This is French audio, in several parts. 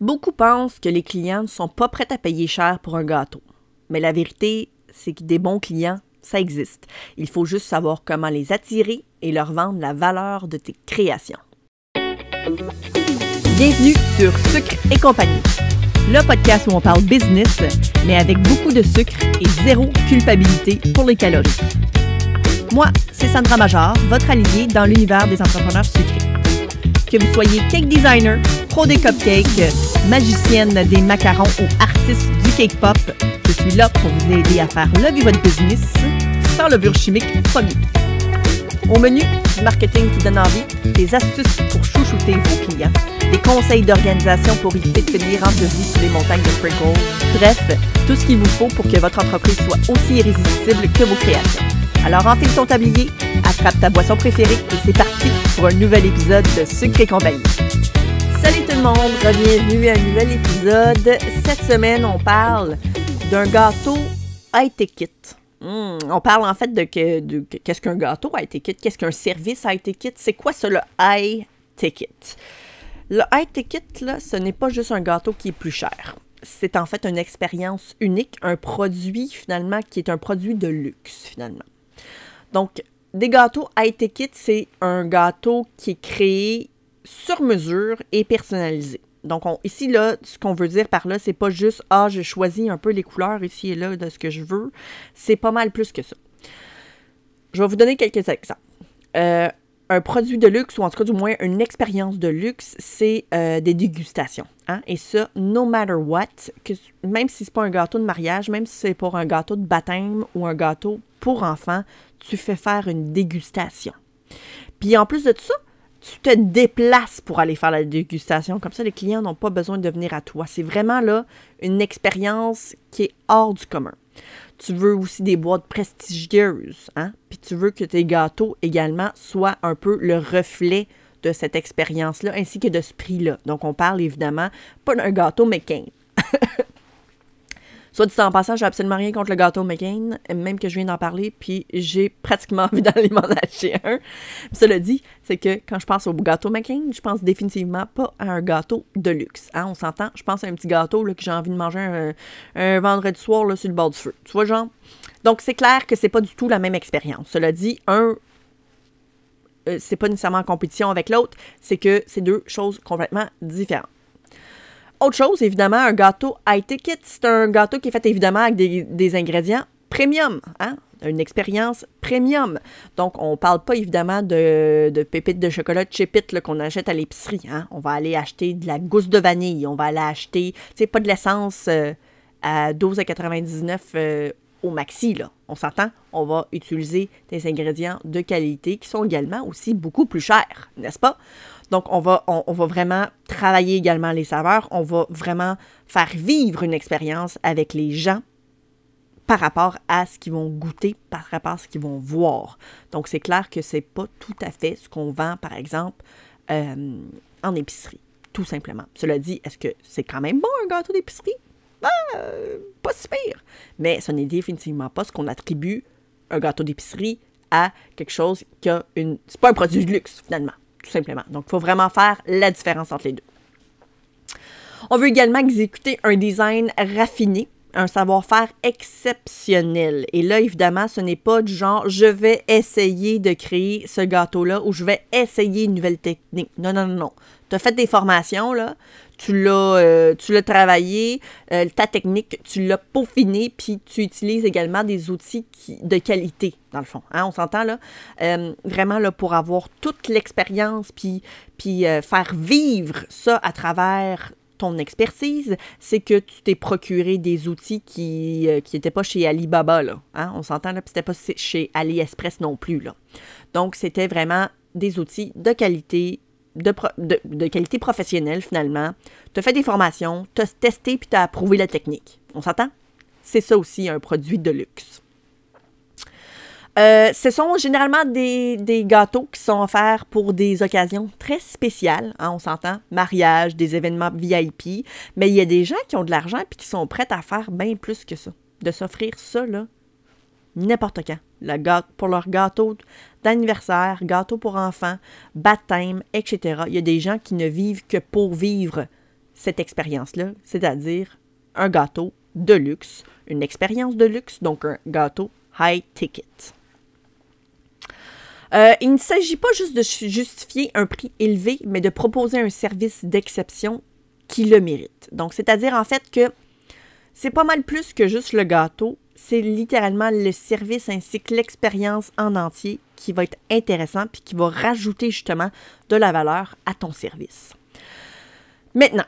Beaucoup pensent que les clients ne sont pas prêts à payer cher pour un gâteau. Mais la vérité, c'est que des bons clients, ça existe. Il faut juste savoir comment les attirer et leur vendre la valeur de tes créations. Bienvenue sur Sucre et compagnie, le podcast où on parle business, mais avec beaucoup de sucre et zéro culpabilité pour les calories. Moi, c'est Sandra Major, votre alliée dans l'univers des entrepreneurs sucrés. Que vous soyez cake designer, pro des cupcakes, magicienne des macarons ou artiste du cake pop, je suis là pour vous aider à faire lever votre business sans levure chimique promis. Au menu, du marketing qui donne envie, des astuces pour chouchouter vos clients, des conseils d'organisation pour éviter de finir endurcis sur les montagnes de sprinkles. Bref, tout ce qu'il vous faut pour que votre entreprise soit aussi irrésistible que vos créations. Alors enfile ton tablier, attrape ta boisson préférée et c'est parti pour un nouvel épisode de Sucre et compagnie. Salut tout le monde, bienvenue à un nouvel épisode. Cette semaine, on parle d'un gâteau high ticket. On parle en fait de qu'est-ce qu'un gâteau high ticket, qu'est-ce qu'un service high ticket, c'est quoi ça le high ticket? Le high ticket, là, ce n'est pas juste un gâteau qui est plus cher. C'est en fait une expérience unique, un produit finalement qui est un produit de luxe finalement. Donc, des gâteaux high ticket, c'est un gâteau qui est créé sur mesure et personnalisé. Donc, ici, là, ce qu'on veut dire par là, c'est pas juste « Ah, j'ai choisi un peu les couleurs ici et là de ce que je veux ». C'est pas mal plus que ça. Je vais vous donner quelques exemples. Un produit de luxe, ou en tout cas du moins une expérience de luxe, c'est des dégustations. Hein? Et ça, no matter what, même si c'est pas un gâteau de mariage, même si c'est pour un gâteau de baptême ou un gâteau pour enfants, tu fais faire une dégustation. Puis en plus de tout ça, tu te déplaces pour aller faire la dégustation. Comme ça, les clients n'ont pas besoin de venir à toi. C'est vraiment là une expérience qui est hors du commun. Tu veux aussi des boîtes prestigieuses, hein? Puis tu veux que tes gâteaux également soient un peu le reflet de cette expérience-là, ainsi que de ce prix-là. Donc, on parle évidemment pas d'un gâteau McCain. Soit dit en passant, j'ai absolument rien contre le gâteau McCain, même que je viens d'en parler, puis j'ai pratiquement envie d'aller m'en acheter un. Puis cela dit, c'est que quand je pense au gâteau McCain, je pense définitivement pas à un gâteau de luxe. Hein, on s'entend? Je pense à un petit gâteau là, que j'ai envie de manger un vendredi soir là, sur le bord du feu. Tu vois, genre? Donc, c'est clair que c'est pas du tout la même expérience. Cela dit, c'est pas nécessairement en compétition avec l'autre, c'est que c'est deux choses complètement différentes. Autre chose, évidemment, un gâteau high ticket, c'est un gâteau qui est fait évidemment avec des ingrédients premium, hein? Une expérience premium. Donc, on ne parle pas évidemment de pépites de chocolat chip-it qu'on achète à l'épicerie. Hein? On va aller acheter de la gousse de vanille, on va aller acheter, tu sais, pas de l'essence à 12,99 au maxi, là. On s'entend, on va utiliser des ingrédients de qualité qui sont également aussi beaucoup plus chers, n'est-ce pas? Donc, on va vraiment travailler également les saveurs. On va vraiment faire vivre une expérience avec les gens par rapport à ce qu'ils vont goûter, par rapport à ce qu'ils vont voir. Donc, c'est clair que c'est pas tout à fait ce qu'on vend, par exemple, en épicerie, tout simplement. Cela dit, est-ce que c'est quand même bon un gâteau d'épicerie? Pas si pire. Mais ce n'est définitivement pas ce qu'on attribue un gâteau d'épicerie à quelque chose qui a une... C'est pas un produit de luxe, finalement. Tout simplement. Donc, il faut vraiment faire la différence entre les deux. On veut également exécuter un design raffiné, un savoir-faire exceptionnel. Et là, évidemment, ce n'est pas du genre « je vais essayer de créer ce gâteau-là » ou « je vais essayer une nouvelle technique ». Non, non, non, non. Tu as fait des formations, là. Tu l'as travaillé, ta technique, tu l'as peaufiné, puis tu utilises également des outils de qualité, dans le fond. Hein, on s'entend, là? Vraiment, là, pour avoir toute l'expérience, puis faire vivre ça à travers ton expertise, c'est que tu t'es procuré des outils qui n'étaient pas chez Alibaba, là. Hein, on s'entend, là, puis c'était pas chez AliExpress non plus, là. Donc, c'était vraiment des outils de qualité, de qualité professionnelle, finalement. Tu as fait des formations, tu as testé puis tu as approuvé la technique. On s'entend? C'est ça aussi, un produit de luxe. Ce sont généralement des gâteaux qui sont offerts pour des occasions très spéciales. Hein, on s'entend? Mariage, des événements VIP. Mais il y a des gens qui ont de l'argent et qui sont prêts à faire bien plus que ça. De s'offrir ça, là, n'importe quand. Pour leur gâteau d'anniversaire, gâteau pour enfants, baptême, etc. Il y a des gens qui ne vivent que pour vivre cette expérience-là, c'est-à-dire un gâteau de luxe, une expérience de luxe, donc un gâteau high ticket. Il ne s'agit pas juste de justifier un prix élevé, mais de proposer un service d'exception qui le mérite. Donc, c'est-à-dire en fait que c'est pas mal plus que juste le gâteau, c'est littéralement le service ainsi que l'expérience en entier qui va être intéressant puis qui va rajouter justement de la valeur à ton service. Maintenant,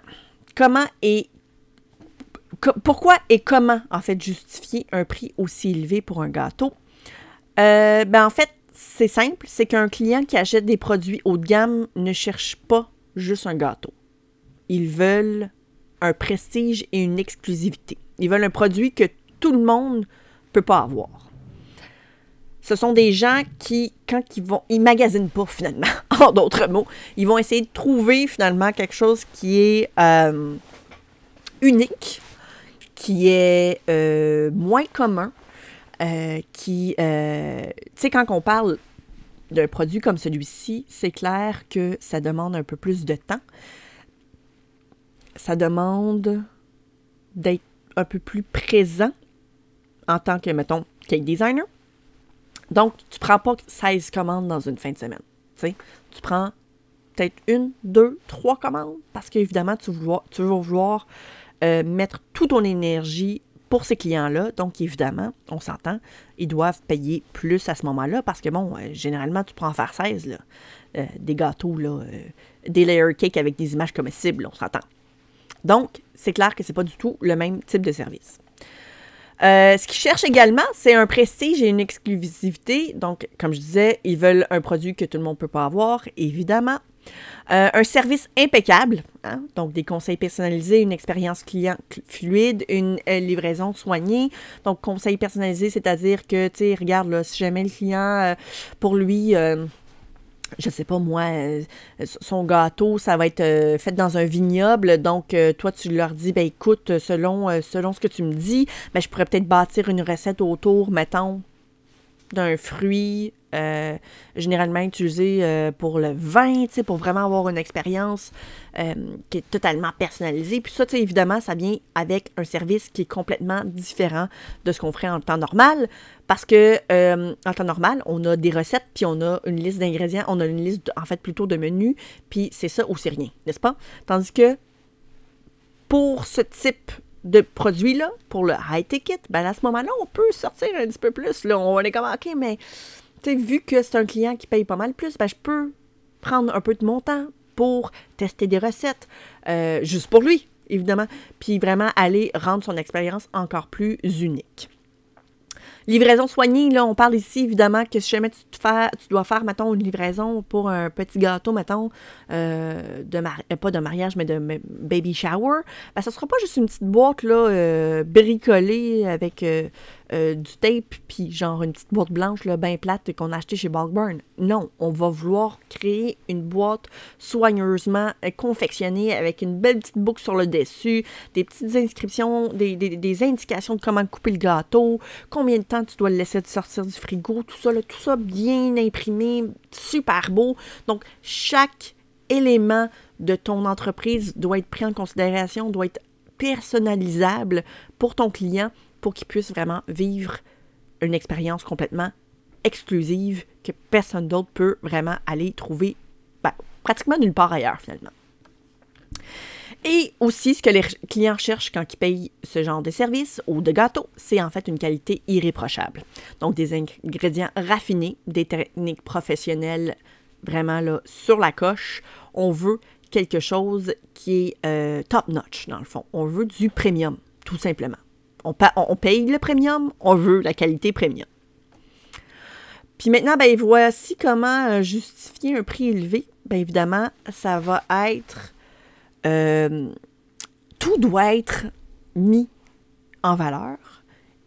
pourquoi et comment en fait justifier un prix aussi élevé pour un gâteau? En fait, c'est simple, c'est qu'un client qui achète des produits haut de gamme ne cherche pas juste un gâteau. Ils veulent un prestige et une exclusivité. Ils veulent un produit que tout le monde ne peut pas avoir. Ce sont des gens qui, ils magasinent pas finalement, en d'autres mots. Ils vont essayer de trouver finalement quelque chose qui est unique, qui est moins commun, tu sais, quand on parle d'un produit comme celui-ci, c'est clair que ça demande un peu plus de temps. Ça demande d'être un peu plus présent en tant que, mettons, cake designer. Donc, tu prends pas 16 commandes dans une fin de semaine. Tu prends peut-être 1, 2, 3 commandes parce qu'évidemment, tu vas vouloir mettre toute ton énergie pour ces clients-là. Donc, évidemment, on s'entend, ils doivent payer plus à ce moment-là parce que, bon, généralement, tu prends en faire 16, là, des gâteaux, là, des layer cakes avec des images comestibles, on s'entend. Donc, c'est clair que c'est pas du tout le même type de service. Ce qu'ils cherchent également, c'est un prestige et une exclusivité. Donc, comme je disais, ils veulent un produit que tout le monde ne peut pas avoir, évidemment. Un service impeccable, hein? Donc des conseils personnalisés, une expérience client fluide, une livraison soignée. Donc, conseils personnalisés, c'est-à-dire que, tu sais, regarde, là, si jamais le client, pour lui... je sais pas moi, son gâteau, ça va être fait dans un vignoble. Donc, toi, tu leur dis, ben écoute, selon ce que tu me dis, ben, je pourrais peut-être bâtir une recette autour, mettons, d'un fruit généralement utilisé pour le vin, tu sais, pour vraiment avoir une expérience qui est totalement personnalisée. Puis ça, tu sais, évidemment, ça vient avec un service qui est complètement différent de ce qu'on ferait en temps normal. Parce que en temps normal, on a des recettes, puis on a une liste d'ingrédients, on a une liste, en fait, plutôt de menus, puis c'est ça ou c'est rien, n'est-ce pas? Tandis que pour ce type de produit-là, pour le high ticket, ben à ce moment-là, on peut sortir un petit peu plus. Là, on est comme, OK, mais vu que c'est un client qui paye pas mal plus, ben je peux prendre un peu de mon temps pour tester des recettes, juste pour lui, évidemment, puis vraiment aller rendre son expérience encore plus unique. Livraison soignée, là, on parle ici, évidemment, que si jamais tu dois faire, mettons, une livraison pour un petit gâteau, mettons, pas de mariage, mais de baby shower, ben, ça sera pas juste une petite boîte, là, bricolée avec du tape, puis genre une petite boîte blanche, là, bien plate, qu'on a acheté chez Bulk Barn. Non, on va vouloir créer une boîte soigneusement confectionnée avec une belle petite boucle sur le dessus, des petites inscriptions, des indications de comment couper le gâteau, combien de temps tu dois le laisser sortir du frigo, tout ça bien imprimé, super beau. Donc, chaque élément de ton entreprise doit être pris en considération, doit être personnalisable pour ton client pour qu'il puisse vraiment vivre une expérience complètement exclusive que personne d'autre peut vraiment aller trouver pratiquement nulle part ailleurs finalement. Et aussi, ce que les clients cherchent quand ils payent ce genre de service ou de gâteau, c'est en fait une qualité irréprochable. Donc, des ingrédients raffinés, des techniques professionnelles vraiment là sur la coche. On veut quelque chose qui est top-notch, dans le fond. On veut du premium, tout simplement. On paye le premium, on veut la qualité premium. Puis maintenant, ben voici comment justifier un prix élevé. Bien évidemment, ça va être... tout doit être mis en valeur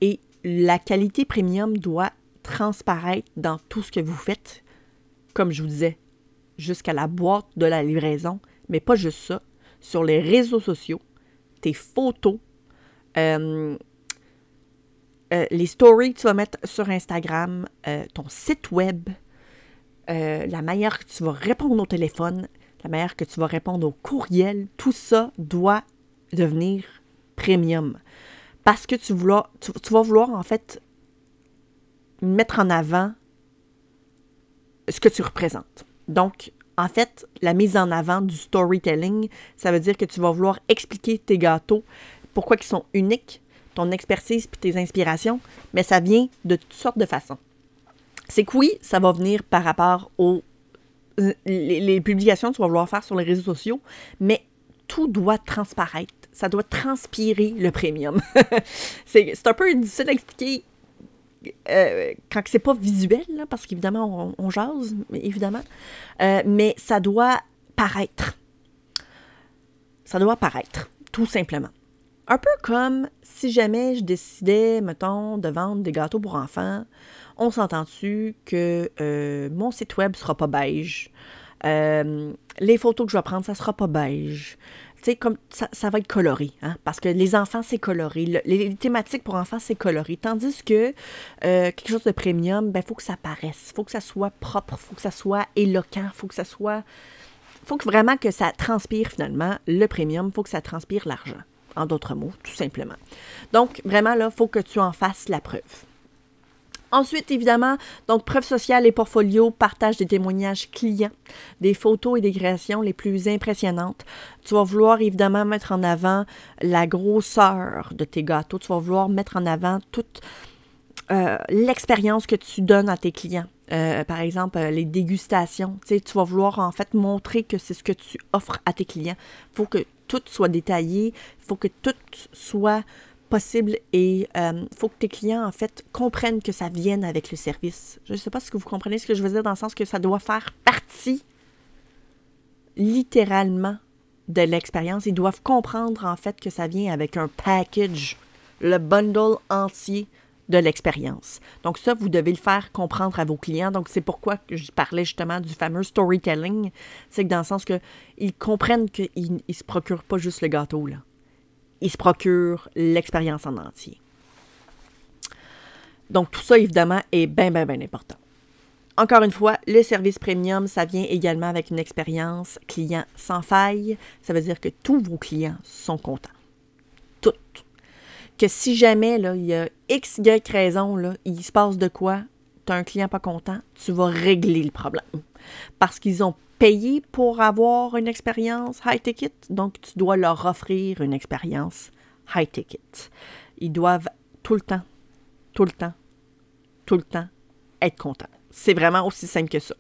et la qualité premium doit transparaître dans tout ce que vous faites, comme je vous disais, jusqu'à la boîte de la livraison, mais pas juste ça, sur les réseaux sociaux, tes photos, les stories que tu vas mettre sur Instagram, ton site web, la manière que tu vas répondre au téléphone, la la manière que tu vas répondre aux courriels, tout ça doit devenir premium. Parce que tu vas vouloir, en fait, mettre en avant ce que tu représentes. Donc, en fait, la mise en avant du storytelling, ça veut dire que tu vas vouloir expliquer tes gâteaux, pourquoi ils sont uniques, ton expertise puis tes inspirations, mais ça vient de toutes sortes de façons. C'est que oui, ça va venir par rapport aux les publications que tu vas vouloir faire sur les réseaux sociaux, mais tout doit transparaître. Ça doit transpirer le premium. c'est un peu difficile à expliquer quand c'est pas visuel, là, parce qu'évidemment, on jase, évidemment. Mais ça doit paraître. Ça doit paraître, tout simplement. Un peu comme si jamais je décidais, mettons, de vendre des gâteaux pour enfants, on s'entend-tu que mon site web sera pas beige, les photos que je vais prendre, ça sera pas beige. Tu sais, comme ça va être coloré, hein? Parce que les enfants, c'est coloré. Les thématiques pour enfants, c'est coloré. Tandis que quelque chose de premium, ben, il faut que ça paraisse. Il faut que ça soit propre. Il faut que ça soit éloquent. Il faut que vraiment que ça transpire, finalement, le premium. Il faut que ça transpire l'argent. En d'autres mots, tout simplement. Donc, vraiment, là, il faut que tu en fasses la preuve. Ensuite, évidemment, donc preuve sociale et portfolio, partage des témoignages clients, des photos et des créations les plus impressionnantes. Tu vas vouloir évidemment mettre en avant la grosseur de tes gâteaux. Tu vas vouloir mettre en avant toute l'expérience que tu donnes à tes clients. Par exemple, les dégustations. Tu vas vouloir en fait montrer que c'est ce que tu offres à tes clients. Il faut que tout soit détaillé. Il faut que tout soit possible et faut que tes clients, en fait, comprennent que ça vienne avec le service. Je ne sais pas si vous comprenez ce que je veux dire dans le sens que ça doit faire partie, littéralement, de l'expérience. Ils doivent comprendre, en fait, que ça vient avec un package, le bundle entier de l'expérience. Donc ça, vous devez le faire comprendre à vos clients. Donc c'est pourquoi que je parlais justement du fameux storytelling. C'est que dans le sens que ils comprennent qu'ils ne se procurent pas juste le gâteau, là. Ils se procurent l'expérience en entier. Donc, tout ça, évidemment, est bien, bien, bien important. Encore une fois, le service premium, ça vient également avec une expérience client sans faille. Ça veut dire que tous vos clients sont contents. Toutes. Que si jamais, là, il y a X, Y raison, là, il se passe de quoi, tu as un client pas content, tu vas régler le problème. Parce qu'ils ont payé pour avoir une expérience high ticket, donc tu dois leur offrir une expérience high ticket. Ils doivent tout le temps être contents. C'est vraiment aussi simple que ça.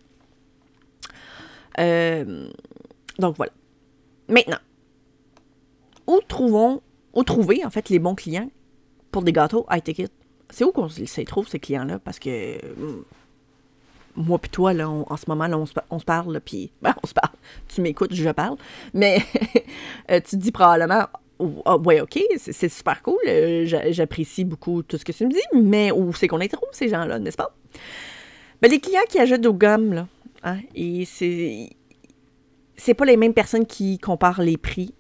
Donc voilà. Maintenant, où trouver en fait les bons clients pour des gâteaux high ticket? C'est où qu'on les trouve ces clients-là? Parce que moi puis toi, là, en ce moment, là, on se parle, puis on se parle. Tu m'écoutes, je parle. Mais tu te dis probablement, ouais, OK, c'est super cool. J'apprécie beaucoup tout ce que tu me dis, mais où c'est qu'on les trouve, ces gens-là, n'est-ce pas? Ben, les clients qui achètent aux gommes, là, hein, et c'est pas les mêmes personnes qui comparent les prix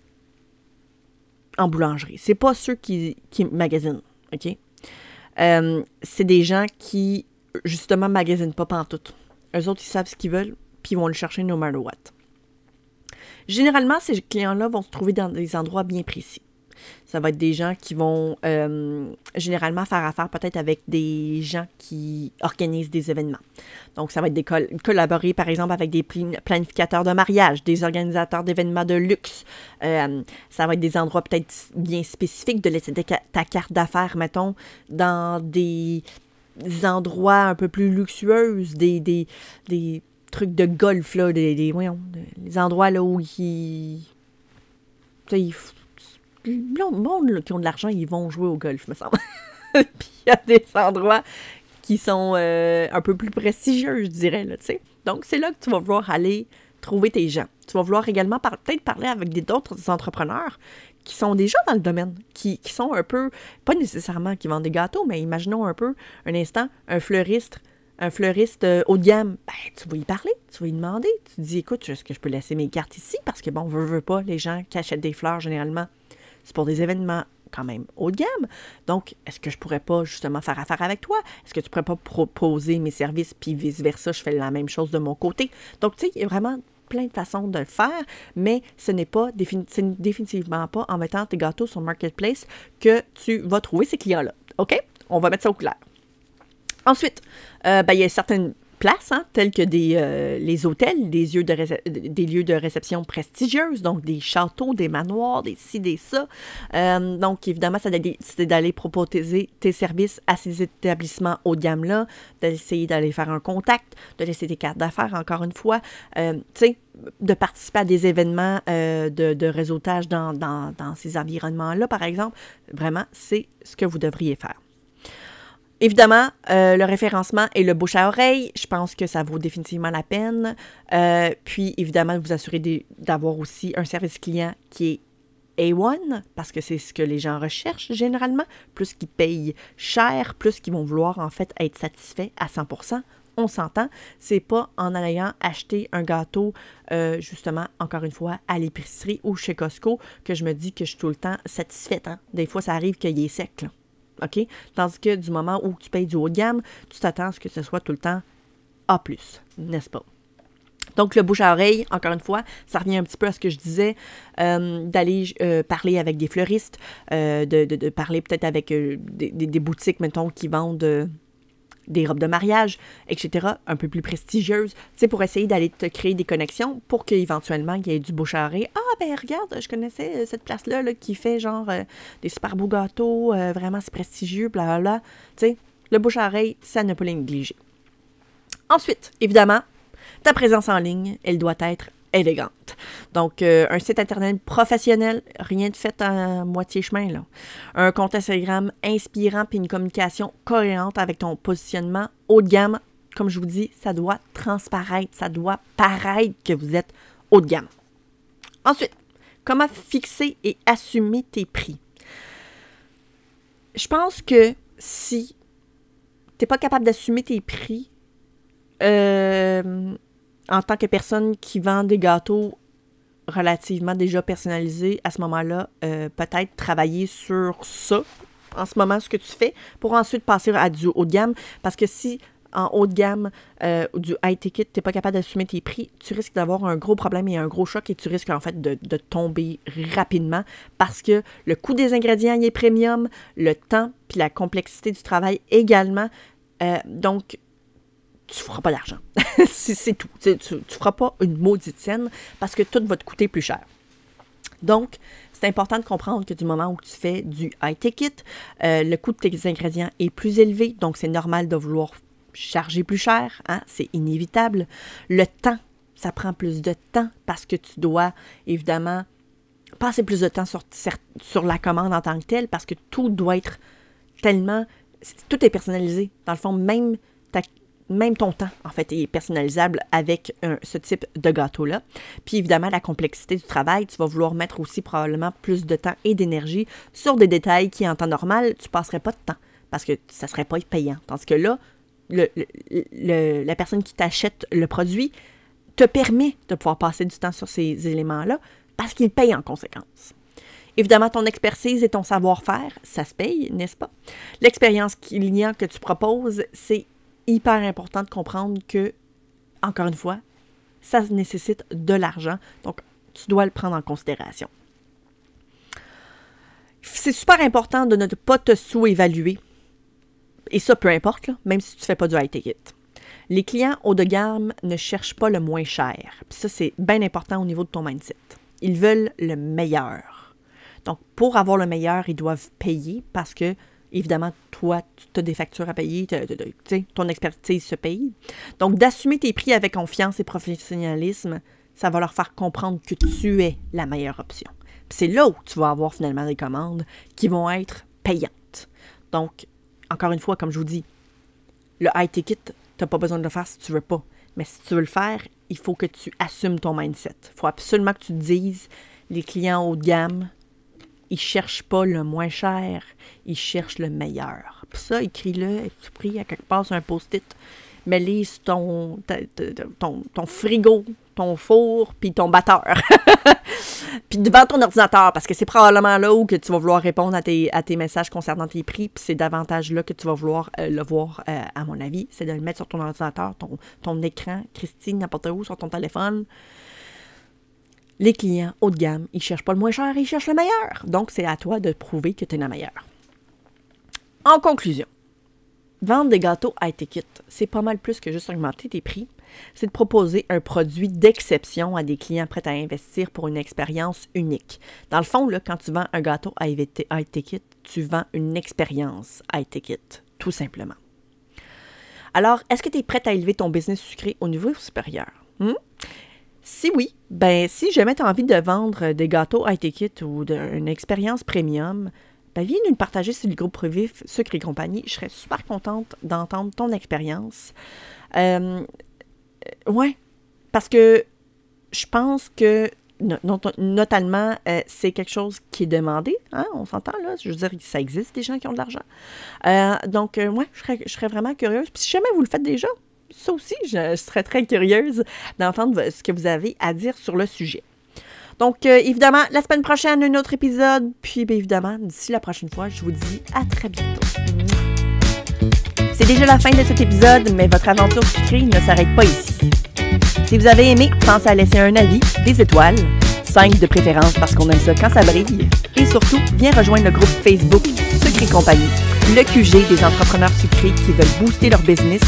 en boulangerie. C'est pas ceux qui magasinent, OK? C'est des gens qui justement, magasinent pas pantoute. Eux autres, ils savent ce qu'ils veulent, puis ils vont le chercher no matter what. Généralement, ces clients-là vont se trouver dans des endroits bien précis. Ça va être des gens qui vont généralement faire affaire peut-être avec des gens qui organisent des événements. Donc, ça va être collaborer, par exemple, avec des planificateurs de mariage, des organisateurs d'événements de luxe. Ça va être des endroits peut-être bien spécifiques, de laisser ta carte d'affaires, mettons, dans des endroits un peu plus luxueux, des trucs de golf, là, les endroits là où ils... Le monde là, qui ont de l'argent, ils vont jouer au golf, me semble. Puis il y a des endroits qui sont un peu plus prestigieux, je dirais, là, tu sais. Donc, c'est là que tu vas vouloir aller trouver tes gens. Tu vas vouloir également peut-être parler avec d'autres entrepreneurs qui sont déjà dans le domaine, qui sont un peu, pas nécessairement qui vendent des gâteaux, mais imaginons un peu, un instant, un fleuriste haut de gamme, ben, tu vas y parler, tu vas y demander. Tu te dis, écoute, est-ce que je peux laisser mes cartes ici? Parce que, bon, veut pas, les gens qui achètent des fleurs, généralement, c'est pour des événements quand même haut de gamme. Donc, est-ce que je pourrais pas justement faire affaire avec toi? Est-ce que tu pourrais pas proposer mes services, puis vice-versa, je fais la même chose de mon côté? Donc, tu sais, il y a vraiment plein de façons de le faire, mais ce n'est pas c'est définitivement pas en mettant tes gâteaux sur Marketplace que tu vas trouver ces clients-là. OK? On va mettre ça au clair. Ensuite, il y a certaines places, telles que les hôtels, des lieux de réception prestigieuses, donc des châteaux, des manoirs, des ci, des ça. Donc, évidemment, c'est d'aller proposer tes services à ces établissements haut de gamme-là, d'essayer d'aller faire un contact, de laisser tes cartes d'affaires, encore une fois, de participer à des événements de réseautage dans ces environnements-là, par exemple. Vraiment, c'est ce que vous devriez faire. Évidemment, le référencement et le bouche à oreille, je pense que ça vaut définitivement la peine. Puis, évidemment, vous assurer d'avoir aussi un service client qui est A1, parce que c'est ce que les gens recherchent généralement. Plus qu'ils payent cher, plus qu'ils vont vouloir en fait être satisfaits à 100%. On s'entend, c'est pas en allant acheter un gâteau, justement, encore une fois, à l'épicerie ou chez Costco, que je me dis que je suis tout le temps satisfaite. Des fois, ça arrive qu'il est sec, là. OK? Tandis que du moment où tu payes du haut de gamme, tu t'attends à ce que ce soit tout le temps A+, n'est-ce pas? Donc, le bouche à oreille, encore une fois, ça revient un petit peu à ce que je disais, d'aller parler avec des fleuristes, de parler peut-être avec des boutiques, mettons, qui vendent des robes de mariage, etc., un peu plus prestigieuses, pour essayer d'aller te créer des connexions pour qu'éventuellement, il y ait du bouche à oreille. Ah, ben regarde, je connaissais cette place-là là, qui fait genre des super beaux gâteaux, vraiment c'est prestigieux, blablabla. Le bouche à oreille, ça ne peut pas les négliger. Ensuite, évidemment, ta présence en ligne, elle doit être élégante. Donc, un site Internet professionnel, rien de fait à moitié chemin, là. Un compte Instagram inspirant puis une communication cohérente avec ton positionnement haut de gamme. Comme je vous dis, ça doit transparaître, ça doit paraître que vous êtes haut de gamme. Ensuite, comment fixer et assumer tes prix? Je pense que si tu n'es pas capable d'assumer tes prix, en tant que personne qui vend des gâteaux relativement déjà personnalisés, à ce moment-là, peut-être travailler sur ça, en ce moment, ce que tu fais, pour ensuite passer à du haut de gamme. Parce que si, en haut de gamme, du high ticket, tu n'es pas capable d'assumer tes prix, tu risques d'avoir un gros problème et un gros choc et tu risques, en fait, de tomber rapidement parce que le coût des ingrédients il est premium, le temps puis la complexité du travail également. Donc, tu ne feras pas d'argent. c'est tout. Tu ne feras pas une maudite scène parce que tout va te coûter plus cher. Donc, c'est important de comprendre que du moment où tu fais du high ticket, le coût de tes ingrédients est plus élevé, donc c'est normal de vouloir charger plus cher, c'est inévitable. Le temps, ça prend plus de temps parce que tu dois, évidemment, passer plus de temps sur la commande en tant que telle parce que tout doit être tellement... Tout est personnalisé. Dans le fond, même ton temps, en fait, est personnalisable avec ce type de gâteau-là. Puis évidemment, la complexité du travail, tu vas vouloir mettre aussi probablement plus de temps et d'énergie sur des détails qui, en temps normal, tu ne passerais pas de temps parce que ça ne serait pas payant. Tandis que là, la personne qui t'achète le produit te permet de pouvoir passer du temps sur ces éléments-là parce qu'il paye en conséquence. Évidemment, ton expertise et ton savoir-faire, ça se paye, n'est-ce pas? L'expérience client que tu proposes, c'est hyper important de comprendre que, encore une fois, ça nécessite de l'argent. Donc, tu dois le prendre en considération. C'est super important de ne pas te sous-évaluer. Et ça, peu importe, là, même si tu ne fais pas du high ticket. Les clients haut de gamme ne cherchent pas le moins cher. Puis ça, c'est bien important au niveau de ton mindset. Ils veulent le meilleur. Donc, pour avoir le meilleur, ils doivent payer parce que, évidemment, toi, tu as des factures à payer, ton expertise se paye. Donc, d'assumer tes prix avec confiance et professionnalisme, ça va leur faire comprendre que tu es la meilleure option. Puis c'est là où tu vas avoir finalement des commandes qui vont être payantes. Donc, encore une fois, comme je vous dis, le high ticket, tu n'as pas besoin de le faire si tu ne veux pas. Mais si tu veux le faire, il faut que tu assumes ton mindset. Il faut absolument que tu te dises, les clients haut de gamme, ils ne cherchent pas le moins cher, ils cherchent le meilleur. Puis ça, écris-le, tu pries à quelque part sur un post-it, mets-le sur ton frigo, ton four, puis ton batteur. Puis devant ton ordinateur, parce que c'est probablement là où que tu vas vouloir répondre à tes messages concernant tes prix, puis c'est davantage là que tu vas vouloir le voir, à mon avis, c'est de le mettre sur ton ordinateur, ton écran, Christine, n'importe où, sur ton téléphone. Les clients haut de gamme, ils cherchent pas le moins cher, ils cherchent le meilleur. Donc, c'est à toi de prouver que tu es la meilleure. En conclusion, vendre des gâteaux high ticket, c'est pas mal plus que juste augmenter tes prix. C'est de proposer un produit d'exception à des clients prêts à investir pour une expérience unique. Dans le fond, là, quand tu vends un gâteau high ticket, tu vends une expérience high ticket, tout simplement. Alors, est-ce que tu es prête à élever ton business sucré au niveau supérieur? Si oui, si jamais tu as envie de vendre des gâteaux high ticket ou d'une expérience premium, viens nous le partager sur le groupe privé Sucre et compagnie. Je serais super contente d'entendre ton expérience. Parce que je pense que notamment, c'est quelque chose qui est demandé. Hein, on s'entend là. Je veux dire, ça existe des gens qui ont de l'argent. Je serais vraiment curieuse. Puis si jamais vous le faites déjà, ça aussi, je serais très curieuse d'entendre ce que vous avez à dire sur le sujet. Donc, évidemment, la semaine prochaine, un autre épisode. Puis, évidemment, d'ici la prochaine fois, je vous dis à très bientôt. C'est déjà la fin de cet épisode, mais votre aventure sucrée ne s'arrête pas ici. Si vous avez aimé, pensez à laisser un avis, des étoiles, 5 de préférence parce qu'on aime ça quand ça brille. Et surtout, viens rejoindre le groupe Facebook Sucre et compagnie, le QG des entrepreneurs sucrés qui veulent booster leur business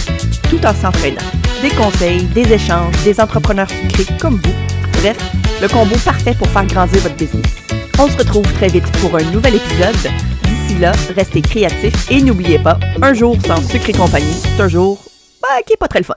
tout en s'entraînant. Des conseils, des échanges, des entrepreneurs sucrés comme vous. Bref, le combo parfait pour faire grandir votre business. On se retrouve très vite pour un nouvel épisode. D'ici là, restez créatifs et n'oubliez pas, un jour sans Sucre et compagnie, c'est un jour qui n'est pas très le fun.